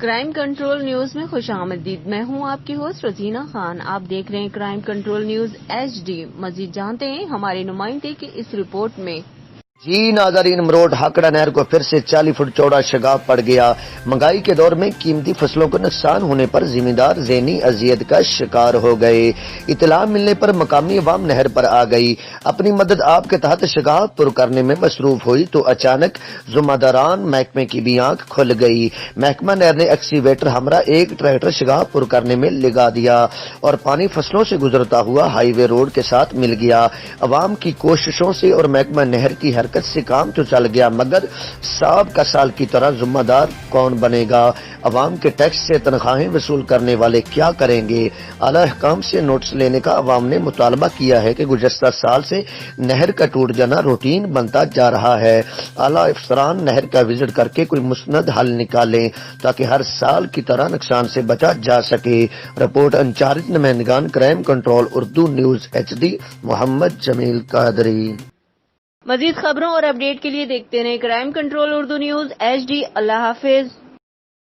Crime control news میں خوش آمدید. میں ہوں آپ کی ہوسٹ رزینہ خان. آپ دیکھ رہے ہیں crime control news H D. مزید جانتے ہیں ہمارے نمائندے کی اس رپورٹ میں. جی ناظرین، مروٹ ہاکڑا نہر کو پھر سے 40 فٹ چوڑا شگاف پڑ گیا. مہنگائی کے دور میں قیمتی فصلوں کو نقصان ہونے پر زمیندار ذہنی اذیت کا شکار ہو گئے. اطلاع ملنے پر مقامی عوام نہر پر آ گئی. اپنی مدد آپ کے تحت شگاف پر کرنے میں مصروف ہوئی تو اچانک ذمہ داران محکمے کی بھی آنکھ کھل گئی. محکمہ نہر نے ایکسیویٹر ہمراہ ایک ٹریکٹر شگاف پر کرنے میں لگا دیا اور پانی فصلوں سے گزرتا ہوا ہائی وے روڈ کے ساتھ مل گیا. عوام کی کوششوں سے اور محکمہ نہر کی حرکت سے کام تو چل گیا، مگر سال کا سال کی طرح ذمہ دار کون بنے گا؟ عوام کے ٹیکس سے تنخواہیں وصول کرنے والے کیا کریں گے؟ اعلی حکام سے نوٹس لینے کا عوام نے مطالبہ کیا ہے کہ گزشتہ سال سے نہر کا ٹوٹ جانا روٹین بنتا جا رہا ہے. اعلی افسران نہر کا وزٹ کر کے کوئی مسند حل نکالیں تاکہ ہر سال کی طرح نقصان سے بچا جا سکے. رپورٹ انچارج نمائندگان crime control Urdu news H D Muhammad Jamil Qadri. مزید خبروں اور اپڈیٹ کے لیے دیکھتے رہیں crime control Urdu news H D. اللہ حافظ.